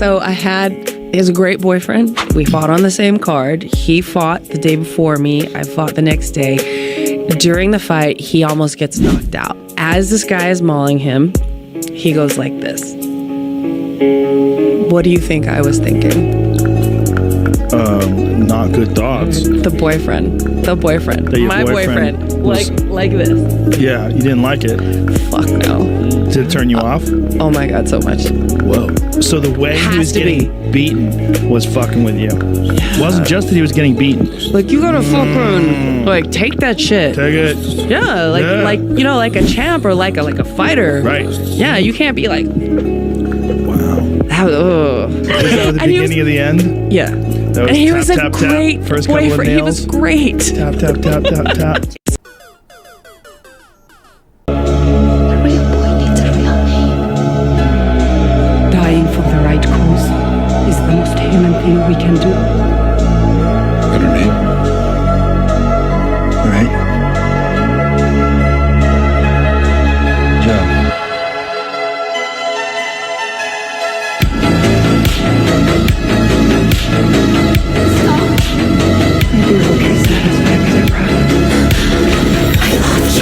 So he's a great boyfriend. We fought on the same card. He fought the day before me. I fought the next day. During the fight, he almost gets knocked out. As this guy is mauling him, he goes like this. What do you think I was thinking? Not good thoughts. The boyfriend. My boyfriend. Like this. Yeah, you didn't like it. Fuck no. Did it turn you off? Oh my God, so much. Whoa. So the way he was getting beaten was fucking with you. Yeah. It wasn't just that he was getting beaten. Like, you gotta fucking, like, take that shit. Take it. Yeah, like you know, like a champ or like a fighter. Right. Yeah, you can't be like... Wow. Was that the beginning of the end? Yeah. That was and he tap, was tap, a great tap. First couple of boyfriend. He was great. Tap, tap, tap, tap, tap. A real boy needs a real name. Dying for the right cause is the most human thing we can do. Got her name? Right. Joe. I do hope you're satisfied with your product. I love you.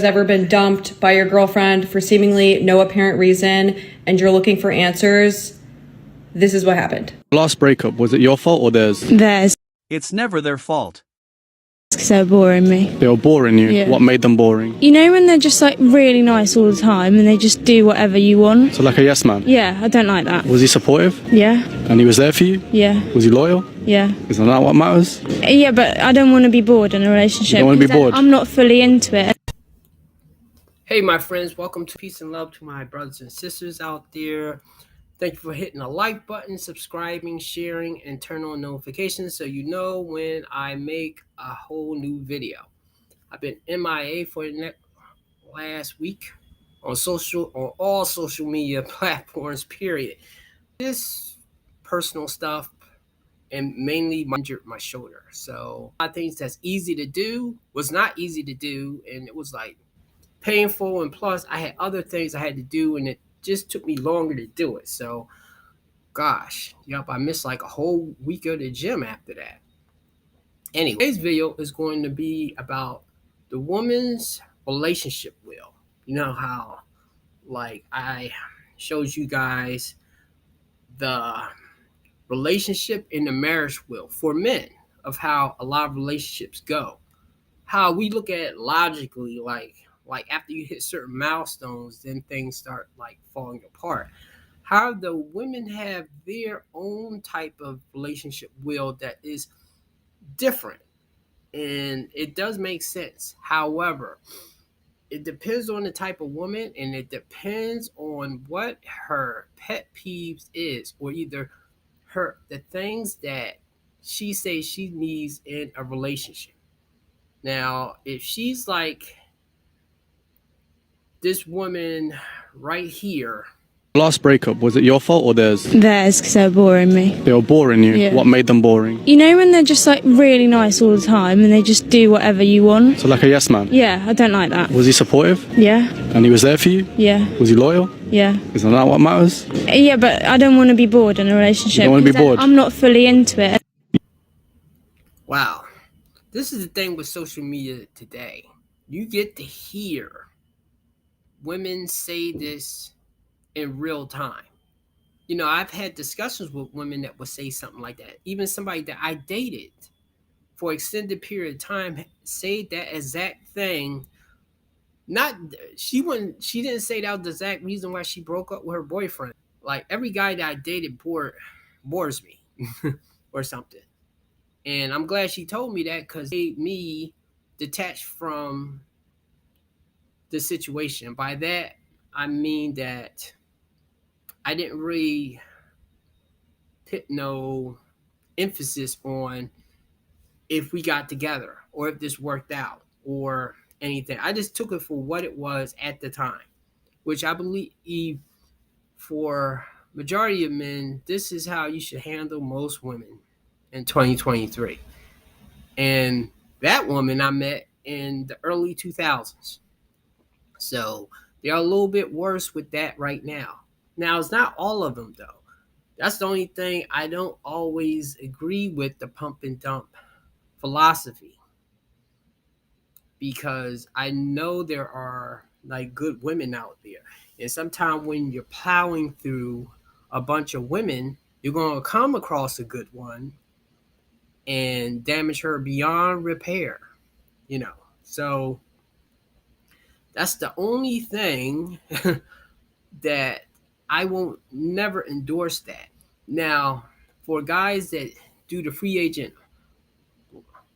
Ever been dumped by your girlfriend for seemingly no apparent reason and you're looking for answers, this is what happened. Last breakup, was it your fault or theirs? Theirs. It's never their fault. Because they're boring me. They were boring you? Yeah. What made them boring? You know when they're just like really nice all the time and they just do whatever you want? So like a yes man? Yeah, I don't like that. Was he supportive? Yeah. And he was there for you? Yeah. Was he loyal? Yeah. Isn't that what matters? Yeah, but I don't want to be bored in a relationship. You don't want to be bored? I'm not fully into it. Hey, my friends, welcome to Peace and Love to my brothers and sisters out there. Thank you for hitting the like button, subscribing, sharing, and turn on notifications so you know when I make a whole new video. I've been MIA for the last week on all social media platforms, period. This personal stuff and mainly injured my shoulder. So a lot of things that's easy to do was not easy to do, and it was like painful, and plus I had other things I had to do, and it just took me longer to do it. So gosh, I missed like a whole week of the gym after that. Anyway, today's video is going to be about the woman's relationship wheel. You know how like I showed you guys the relationship in the marriage wheel for men, of how a lot of relationships go, how we look at it logically, like after you hit certain milestones, then things start like falling apart. How the women have their own type of relationship wheel that is different, and it does make sense. However, it depends on the type of woman, and it depends on what her pet peeves is, or either the things that she says she needs in a relationship. Now, if she's like this woman right here. Last breakup, was it your fault or theirs? Theirs, because they're boring me. They were boring you? Yeah. What made them boring? You know when they're just like really nice all the time and they just do whatever you want? So like a yes man? Yeah, I don't like that. Was he supportive? Yeah. And he was there for you? Yeah. Was he loyal? Yeah. Isn't that what matters? Yeah, but I don't want to be bored in a relationship. You don't want to be bored? I'm not fully into it. Wow. This is the thing with social media today. You get to hear women say this in real time. You know, I've had discussions with women that would say something like that. Even somebody that I dated for an extended period of time say that exact thing. She didn't say that was the exact reason why she broke up with her boyfriend. Like, every guy that I dated bores me or something. And I'm glad she told me that, because it made me detached from the situation. By that, I mean that I didn't really put no emphasis on if we got together or if this worked out or anything. I just took it for what it was at the time, which I believe for majority of men, this is how you should handle most women in 2023. And that woman I met in the early 2000s. So they're a little bit worse with that right now. Now, it's not all of them, though. That's the only thing I don't always agree with, the pump and dump philosophy. Because I know there are like good women out there. And sometimes when you're plowing through a bunch of women, you're going to come across a good one and damage her beyond repair, you know. So that's the only thing that I won't never endorse that. Now, for guys that do the free agent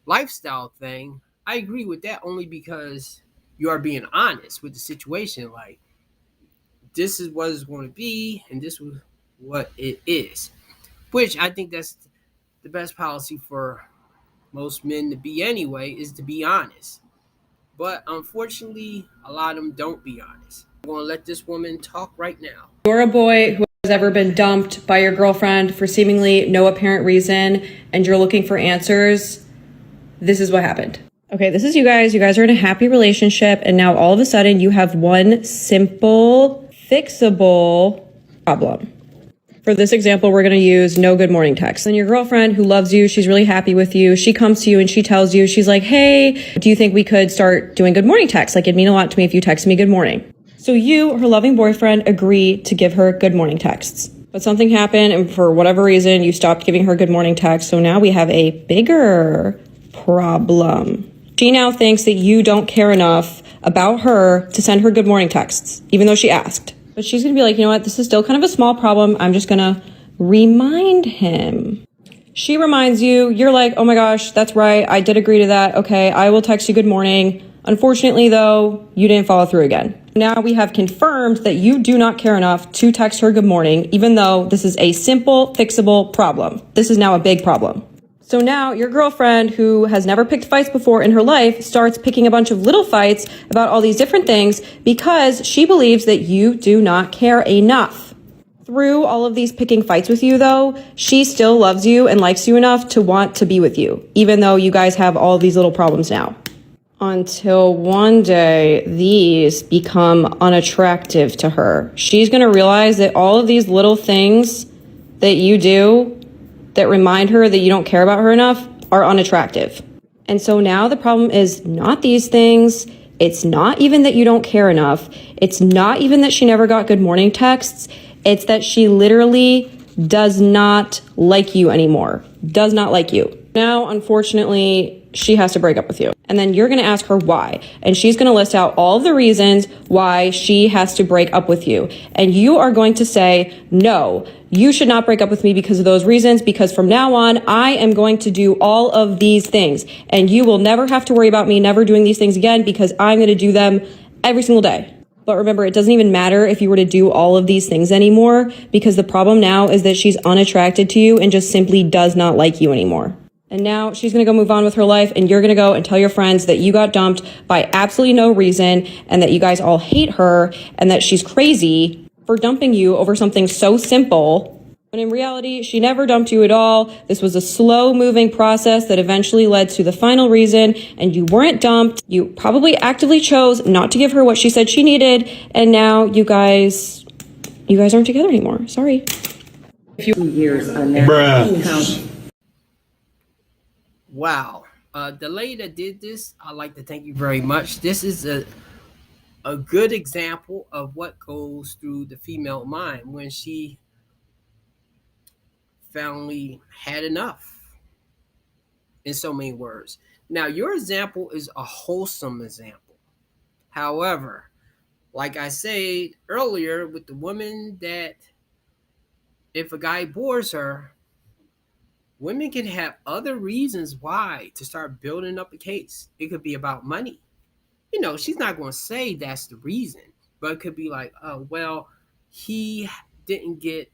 lifestyle thing, I agree with that only because you are being honest with the situation. Like, this is what it's going to be, and this is what it is. Which I think that's the best policy for most men to be anyway, is to be honest. But unfortunately, a lot of them don't be honest. I'm going to let this woman talk right now. You're a boy who has ever been dumped by your girlfriend for seemingly no apparent reason, and you're looking for answers. This is what happened. Okay, this is you guys. You guys are in a happy relationship, and now all of a sudden you have one simple, fixable problem. For this example, we're going to use no good morning text. And your girlfriend who loves you, she's really happy with you. She comes to you and she tells you, she's like, hey, do you think we could start doing good morning texts? Like, it'd mean a lot to me if you text me good morning. So you, her loving boyfriend, agree to give her good morning texts. But something happened, and for whatever reason, you stopped giving her good morning texts. So now we have a bigger problem. She now thinks that you don't care enough about her to send her good morning texts, even though she asked. But she's going to be like, you know what, this is still kind of a small problem. I'm just going to remind him. She reminds you, you're like, oh my gosh, that's right. I did agree to that. Okay, I will text you good morning. Unfortunately, though, you didn't follow through again. Now we have confirmed that you do not care enough to text her good morning, even though this is a simple, fixable problem. This is now a big problem. So now your girlfriend, who has never picked fights before in her life, starts picking a bunch of little fights about all these different things because she believes that you do not care enough. Through all of these picking fights with you, though, she still loves you and likes you enough to want to be with you, even though you guys have all these little problems now. Until one day, these become unattractive to her. She's going to realize that all of these little things that you do that remind her that you don't care about her enough are unattractive. And so now the problem is not these things. It's not even that you don't care enough. It's not even that she never got good morning texts. It's that she literally does not like you anymore. Does not like you. Now, unfortunately, she has to break up with you. And then you're going to ask her why. And she's going to list out all of the reasons why she has to break up with you. And you are going to say, no, you should not break up with me because of those reasons, because from now on, I am going to do all of these things. And you will never have to worry about me never doing these things again because I'm going to do them every single day. But remember, it doesn't even matter if you were to do all of these things anymore, because the problem now is that she's unattracted to you and just simply does not like you anymore. And now she's going to go move on with her life, and you're going to go and tell your friends that you got dumped by absolutely no reason and that you guys all hate her and that she's crazy for dumping you over something so simple. When in reality, she never dumped you at all. This was a slow moving process that eventually led to the final reason, and you weren't dumped. You probably actively chose not to give her what she said she needed, and now you guys aren't together anymore. Sorry. A few years on that. Bruh. Wow. The lady that did this, I'd like to thank you very much. This is a good example of what goes through the female mind when she finally had enough, in so many words. Now, your example is a wholesome example. However, like I said earlier, with the woman that if a guy bores her, women can have other reasons why to start building up a case. It could be about money. You know, she's not going to say that's the reason, but it could be like, oh, well, he didn't get,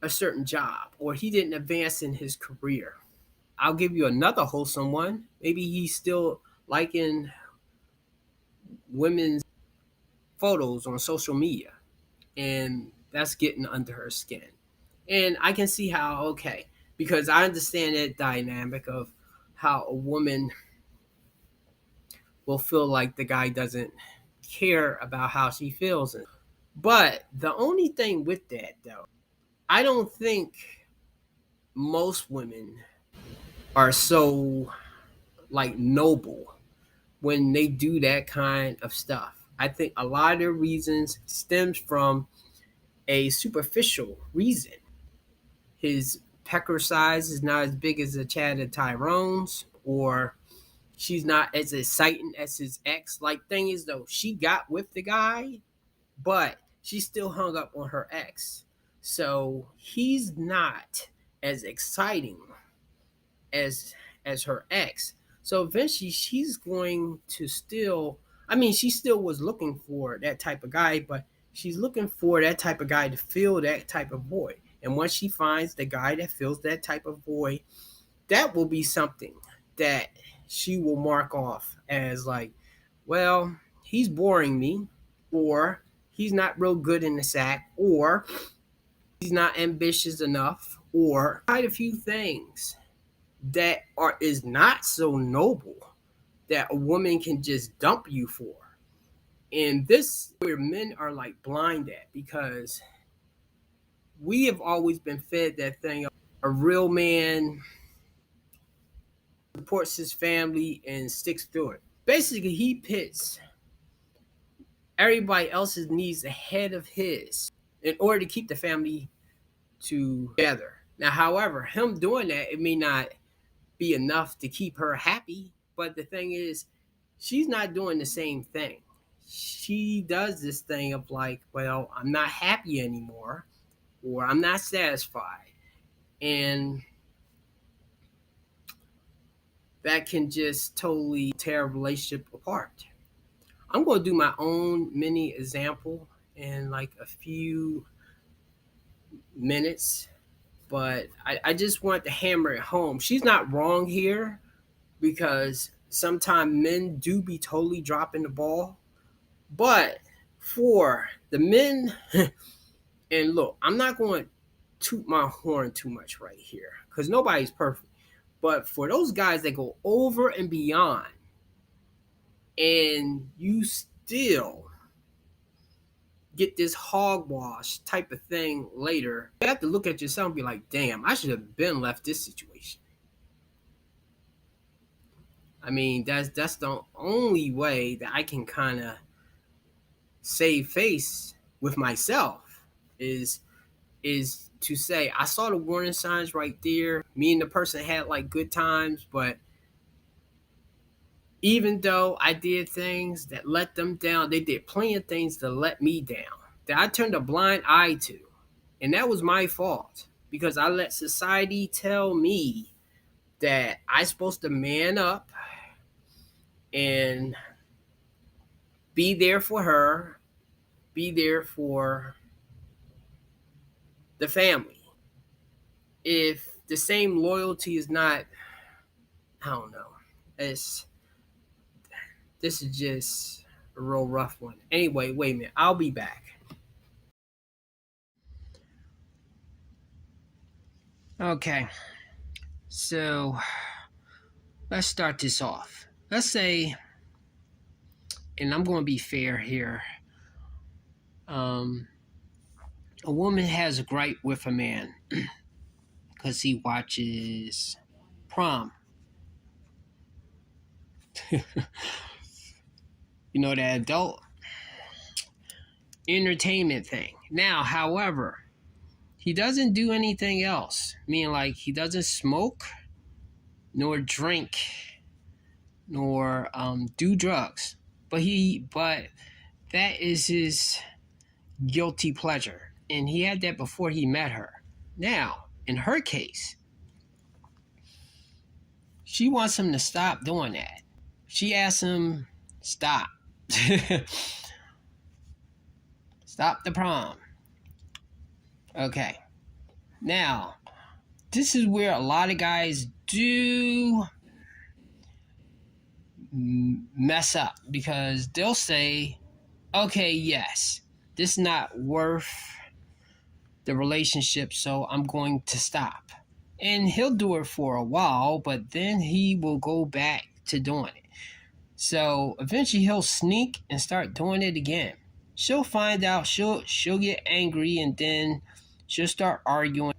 a certain job or he didn't advance in his career. I'll give you another wholesome one. Maybe he's still liking women's photos on social media, and that's getting under her skin. And I can see how, okay, because I understand that dynamic of how a woman will feel like the guy doesn't care about how she feels. But the only thing with that, though, I don't think most women are so like noble when they do that kind of stuff. I think a lot of their reasons stems from a superficial reason. His pecker size is not as big as a Chad and Tyrone's, or she's not as exciting as his ex. Like, thing is though, she got with the guy, but she still hung up on her ex. So he's not as exciting as her ex. So eventually she's going to still, I mean, she still was looking for that type of guy, but she's looking for that type of guy to fill that type of void. And once she finds the guy that fills that type of void, that will be something that she will mark off as like, well, he's boring me, or he's not real good in the sack, or he's not ambitious enough, or quite a few things that is not so noble that a woman can just dump you for. And this where men are like blind at, because we have always been fed that thing of a real man supports his family and sticks through it. Basically, he pits everybody else's needs ahead of his in order to keep the family together. Now, however, him doing that, it may not be enough to keep her happy, but the thing is, she's not doing the same thing. She does this thing of like, well, I'm not happy anymore, or I'm not satisfied, and that can just totally tear a relationship apart. I'm going to do my own mini example in like a few minutes, but I just want to hammer it home. She's not wrong here, because sometimes men do be totally dropping the ball. But for the men, and look, I'm not going to toot my horn too much right here, because nobody's perfect. But for those guys that go over and beyond, and you still get this hogwash type of thing later, you have to look at yourself and be like, damn, I should have been left this situation. I mean, that's the only way that I can kind of save face with myself is to say, I saw the warning signs right there. Me and the person had like good times, but even though I did things that let them down, they did plenty of things to let me down that I turned a blind eye to. And that was my fault, because I let society tell me that I'm supposed to man up and be there for her, be there for the family. If the same loyalty is not, I don't know. This is just a real rough one. Anyway, wait a minute. I'll be back. Okay. So let's start this off. Let's say, and I'm going to be fair here, a woman has a gripe with a man because he watches prom. You know, that adult entertainment thing. Now, however, he doesn't do anything else. Meaning, like, he doesn't smoke, nor drink, nor do drugs. But that is his guilty pleasure. And he had that before he met her. Now, in her case, she wants him to stop doing that. She asks him, stop. Stop the prom. Okay. Now, this is where a lot of guys do mess up, because they'll say, okay, yes, this is not worth the relationship, so I'm going to stop. And he'll do it for a while, but then he will go back to doing it. So eventually he'll sneak and start doing it again. She'll find out, she'll get angry, and then she'll start arguing,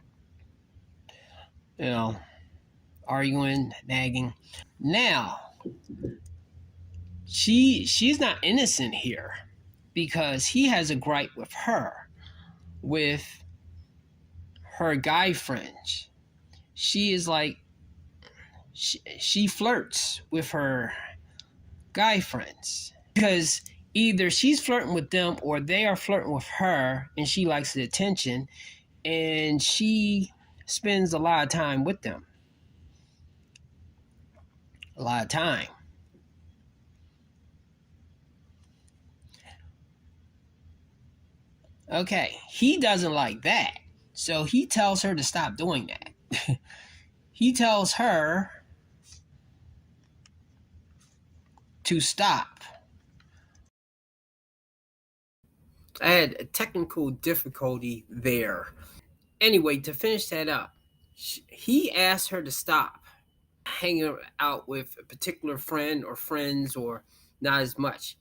arguing, nagging. Now, she's not innocent here, because he has a gripe with her guy friends. She is like, she flirts with her guy friends, because either she's flirting with them or they are flirting with her, and she likes the attention, and she spends a lot of time with them. A lot of time. Okay, he doesn't like that, so he tells her to stop doing that. He tells her to stop. I had a technical difficulty there. Anyway, to finish that up, he asked her to stop hanging out with a particular friend or friends, or not as much.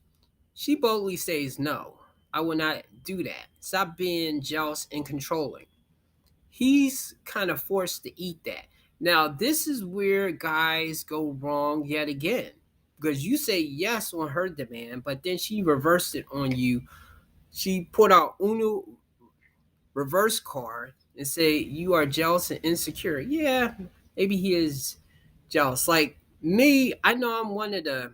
She boldly says, no, I will not do that. Stop being jealous and controlling. He's kind of forced to eat that. Now, this is where guys go wrong yet again, because you say yes on her demand, but then she reversed it on you. She put out Uno reverse card and say you are jealous and insecure. Yeah, maybe he is jealous. Like me, I know I'm one of the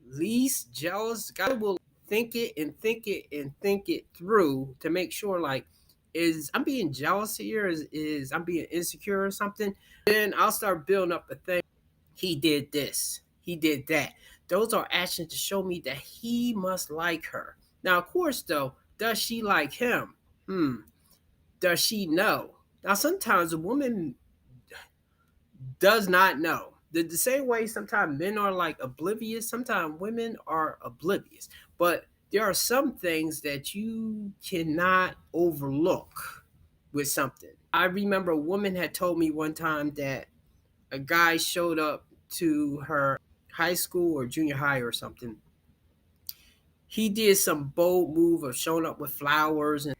least jealous. God will think it and think it and think it through to make sure, like, is I'm being jealous here? Is I'm being insecure or something? Then I'll start building up a thing. He did this. He did that. Those are actions to show me that he must like her. Now, of course, though, does she like him? Does she know? Now, sometimes a woman does not know. The same way sometimes men are like oblivious, sometimes women are oblivious. But there are some things that you cannot overlook with something. I remember a woman had told me one time that a guy showed up to her high school or junior high or something. He did some bold move of showing up with flowers and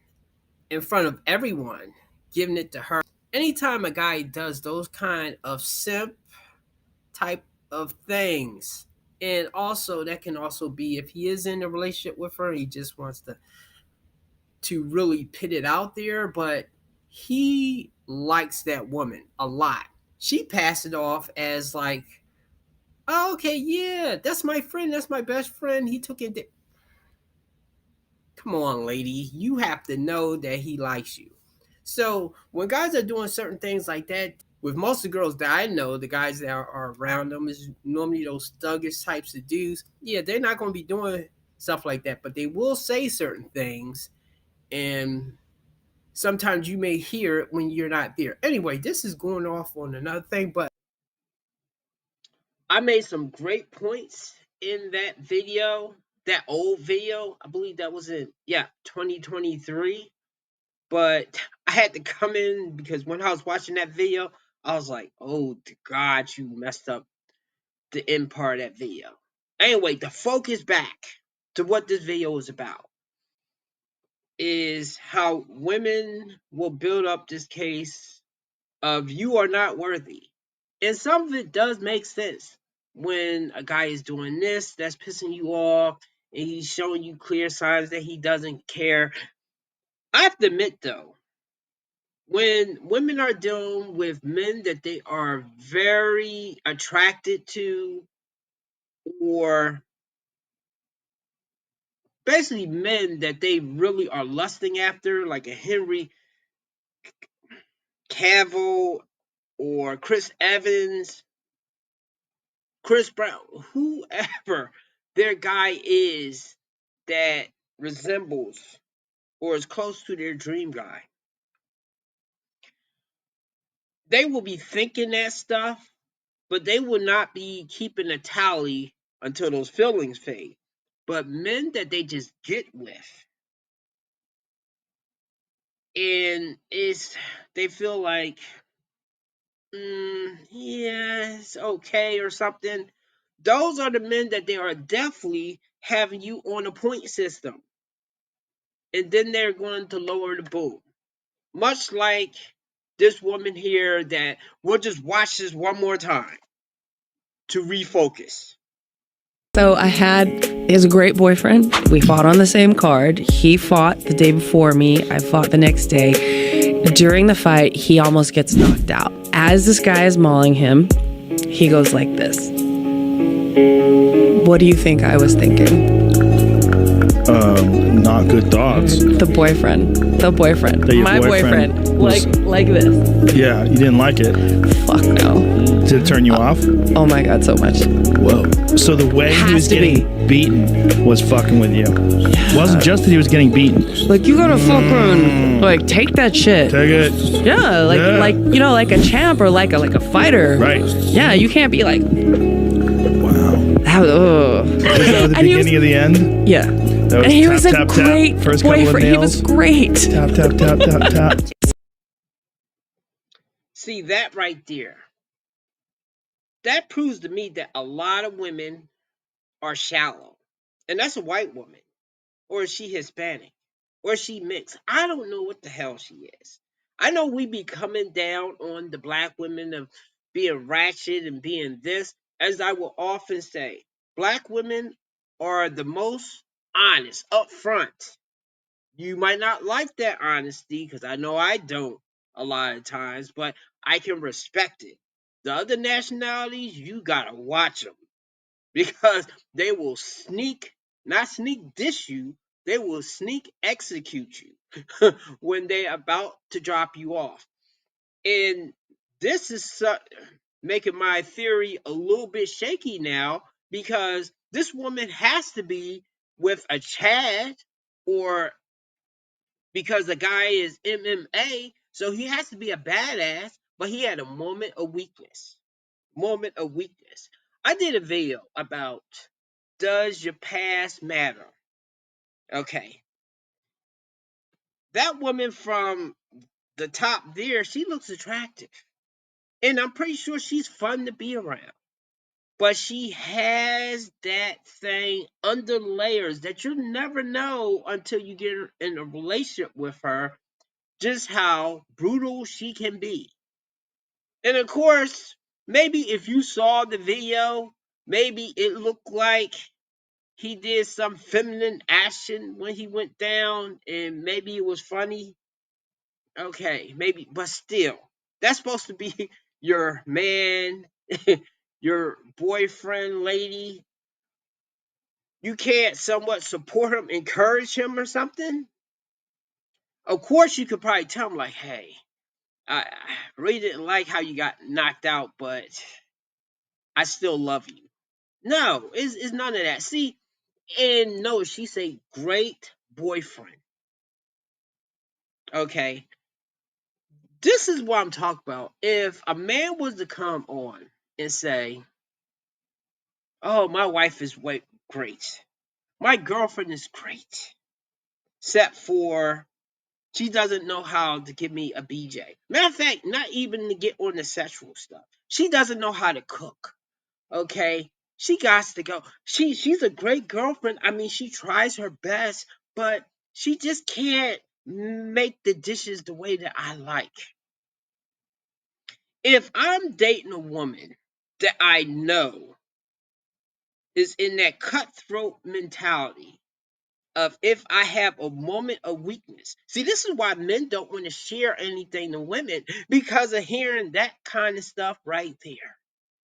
in front of everyone, giving it to her. Anytime a guy does those kind of simp type of things, and also that can also be if he is in a relationship with her, he just wants to really put it out there, but he likes that woman a lot. She passed it off as like, oh, okay, yeah, that's my friend, that's my best friend. He took it. Come on, lady, you have to know that he likes you. So when guys are doing certain things like that, with most of the girls that I know, the guys that are around them is normally those thuggish types of dudes. Yeah, they're not going to be doing stuff like that, but they will say certain things, and sometimes you may hear it when you're not there. Anyway, this is going off on another thing, but I made some great points in that video, that old video. I believe that was in 2023. But I had to come in because when I was watching that video, I was like, oh God, you messed up the end part of that video. Anyway, to focus back to what this video is about is how women will build up this case of you are not worthy. And some of it does make sense. When a guy is doing this, that's pissing you off, and he's showing you clear signs that he doesn't care. I have to admit, though, when women are dealing with men that they are very attracted to, or basically men that they really are lusting after, like a Henry Cavill or Chris Evans, Chris Brown, whoever their guy is that resembles or is close to their dream guy, they will be thinking that stuff, but they will not be keeping a tally until those feelings fade. But men that they just get with, and they feel like, yeah, it's okay or something. Those are the men that they are definitely having you on a point system, and then they're going to lower the boom. Much like this woman here that we'll just watch this one more time to refocus. So I had his great boyfriend. We fought on the same card. He fought the day before me. I fought the next day. During the fight, he almost gets knocked out. As this guy is mauling him, he goes like this. What do you think I was thinking? Not good thoughts. The boyfriend. My boyfriend. Like this. Yeah, you didn't like it. Fuck no. Did it turn you off? Oh my God, so much. Whoa. So the way he was getting beaten was fucking with you. It wasn't just that he was getting beaten. Like, you gotta fucking, like, take that shit. Take it. Yeah, like you know, like a champ or like a fighter. Right. Yeah, you can't be like, wow. Was that the beginning of the end? Yeah. That was and he tap, was a tap, great tap. First couple of boyfriend. He nails. was great. Tap, tap, tap, tap, tap. See, that right there, that proves to me that a lot of women are shallow. And that's a white woman. Or is she Hispanic? Or is she mixed? I don't know what the hell she is. I know we be coming down on the black women of being ratchet and being this. As I will often say, black women are the most honest, upfront. You might not like that honesty, because I know I don't a lot of times, but I can respect it. The other nationalities, you gotta watch them, because they will not sneak dish you, they will sneak execute you when they're about to drop you off. And this is making my theory a little bit shaky now, because this woman has to be with a Chad, or because the guy is MMA, so he has to be a badass, but he had a moment of weakness. I did a video about, does your past matter? Okay. That woman from the top there, she looks attractive. And I'm pretty sure she's fun to be around. But she has that thing under layers that you'll never know until you get in a relationship with her, just how brutal she can be. And of course, maybe if you saw the video, maybe it looked like he did some feminine action when he went down, and maybe it was funny. Okay, maybe, but still, that's supposed to be your man, your boyfriend, lady. You can't somewhat support him, encourage him, or something. Of course, you could probably tell him, like, hey, I really didn't like how you got knocked out, but I still love you. No, it's none of that. See, and no, she's a great boyfriend. Okay. This is what I'm talking about. If a man was to come on and say, oh, my wife is great. My girlfriend is great. Except for she doesn't know how to give me a BJ. Matter of fact, not even to get on the sexual stuff. She doesn't know how to cook. Okay? She got to go. She's a great girlfriend. I mean, she tries her best, but she just can't make the dishes the way that I like. If I'm dating a woman that I know is in that cutthroat mentality of, if I have a moment of weakness. See, this is why men don't want to share anything to women, because of hearing that kind of stuff right there.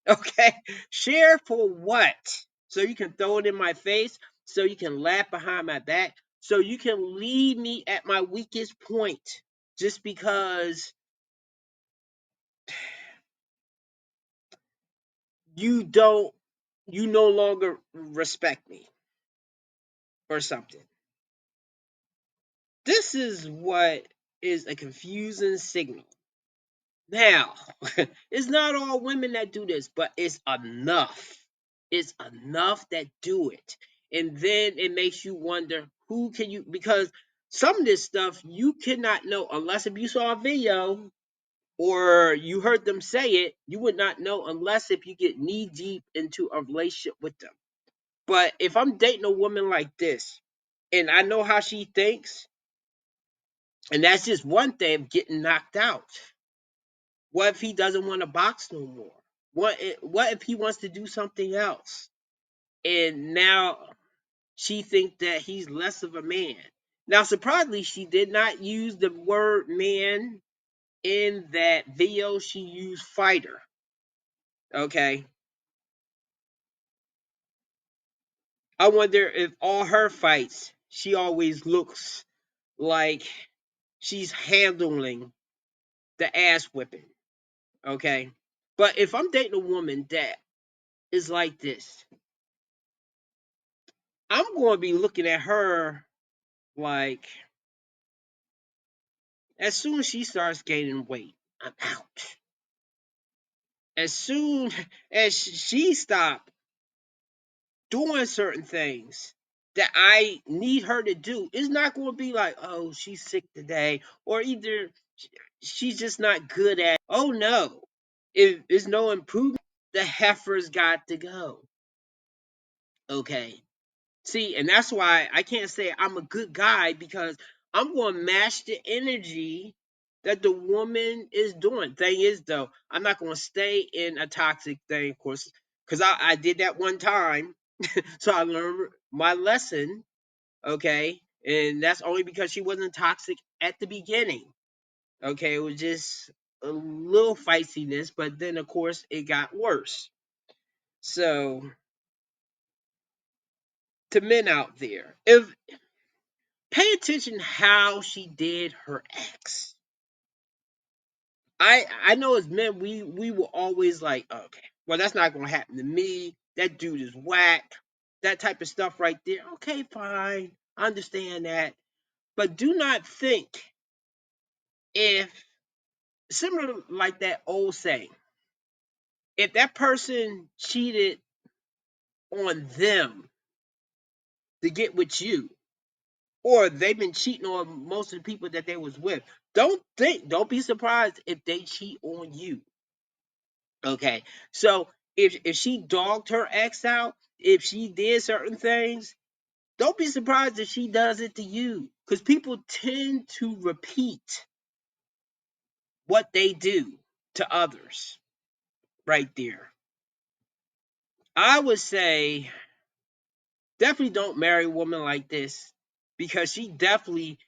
Okay? Share for what? So you can throw it in my face, so you can laugh behind my back, so you can leave me at my weakest point, just because you no longer respect me or something. This is what is a confusing signal. Now, it's not all women that do this, but it's enough. It's enough that do it. And then it makes you wonder who can you, because some of this stuff you cannot know unless if you saw a video or you heard them say it, you would not know unless if you get knee deep into a relationship with them. But if I'm dating a woman like this and I know how she thinks, and that's just one thing of getting knocked out. What if he doesn't want to box no more? What if he wants to do something else? And now she thinks that he's less of a man. Now, surprisingly, she did not use the word man in that video. She used fighter. Okay. I wonder if all her fights, she always looks like she's handling the ass whipping. Okay. But if I'm dating a woman that is like this, I'm going to be looking at her like, as soon as she starts gaining weight, I'm out. As soon as she stopped doing certain things that I need her to do, it's not going to be like, oh, she's sick today, or either she's just not good at it. Oh no. If there's no improvement, the heifer's got to go. Okay. See, and that's why I can't say I'm a good guy, because I'm going to match the energy that the woman is doing. Thing is, though, I'm not going to stay in a toxic thing, of course, because I did that one time. So I learned my lesson, okay? And that's only because she wasn't toxic at the beginning, okay? It was just a little feistiness, but then, of course, it got worse. So, to men out there, if pay attention how she did her ex. I know as men we were always like, okay, well that's not gonna happen to me. That dude is whack. That type of stuff right there. Okay, fine. I understand that. But do not think, if similar like that old saying, if that person cheated on them to get with you, or they've been cheating on most of the people that they was with, don't be surprised if they cheat on you. Okay. So if she dogged her ex out, if she did certain things, don't be surprised if she does it to you. Because people tend to repeat what they do to others right there. I would say definitely don't marry a woman like this, because she definitely,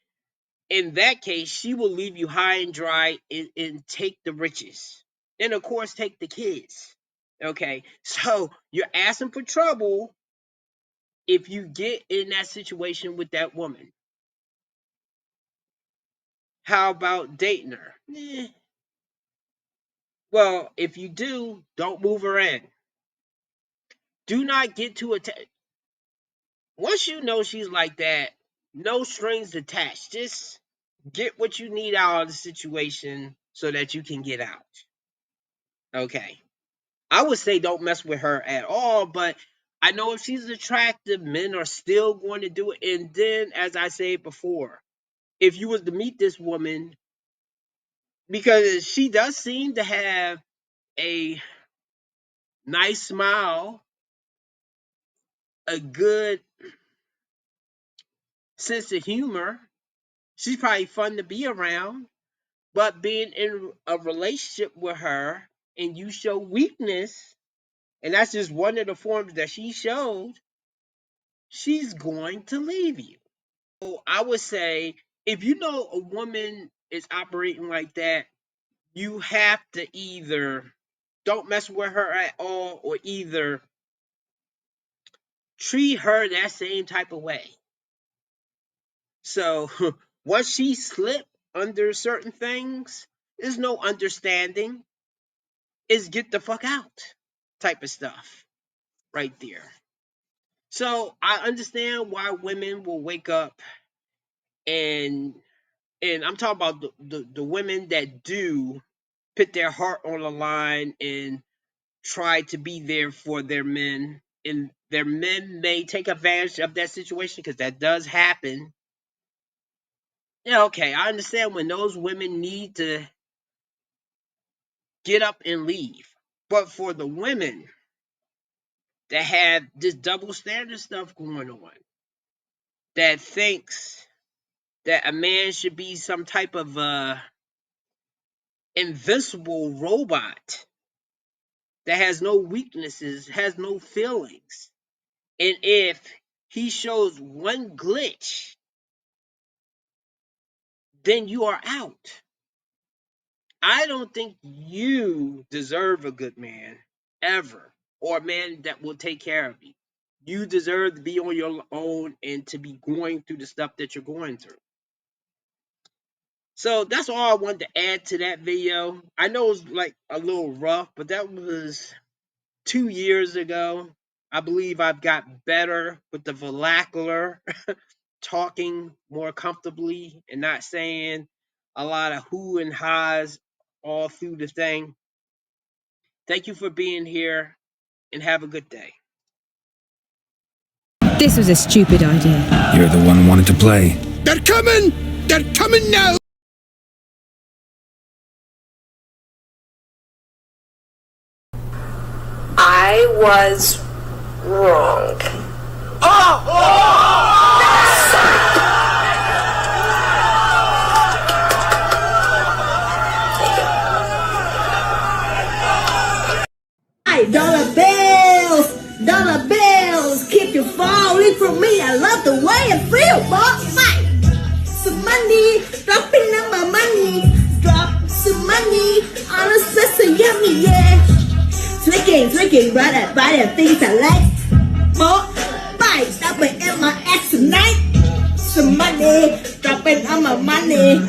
in that case, she will leave you high and dry, and take the riches. And of course, take the kids. Okay. So you're asking for trouble if you get in that situation with that woman. How about dating her? Well, if you do, don't move her in. Do not get too attached. Once you know she's like that, no strings attached. Just get what you need out of the situation so that you can get out. Okay. I would say don't mess with her at all, but I know if she's attractive, men are still going to do it. And then, as I said before, if you was to meet this woman, because she does seem to have a nice smile, a good sense of humor. She's probably fun to be around, but being in a relationship with her and you show weakness, and that's just one of the forms that she showed, she's going to leave you. So I would say if you know a woman is operating like that, you have to either don't mess with her at all, or either treat her that same type of way. So once she slipped under certain things, there's no understanding. It's get the fuck out type of stuff right there. So I understand why women will wake up, and I'm talking about the women that do put their heart on the line and try to be there for their men, and their men may take advantage of that situation because that does happen. Yeah, okay, I understand when those women need to get up and leave. But for the women that have this double standard stuff going on, that thinks that a man should be some type of invincible robot that has no weaknesses, has no feelings, and if he shows one glitch, then you are out. I don't think you deserve a good man ever, or a man that will take care of you. You deserve to be on your own and to be going through the stuff that you're going through. So that's all I wanted to add to that video. I know it was like a little rough, but that was 2 years ago. I believe I've got better with the vernacular, talking more comfortably and not saying a lot of who and ha's all through the thing. Thank you for being here and have a good day. This was a stupid idea. You're the one who wanted to play. They're coming! They're coming now! I was wrong. Dollar bills, keep you falling for me. I love the way it feels, boss. Some money, dropping on my money. Drop some money on a sister, yummy, yeah. Drinking, right, things I like. More, buy, stopping in my ass tonight. Some money, dropping on my money.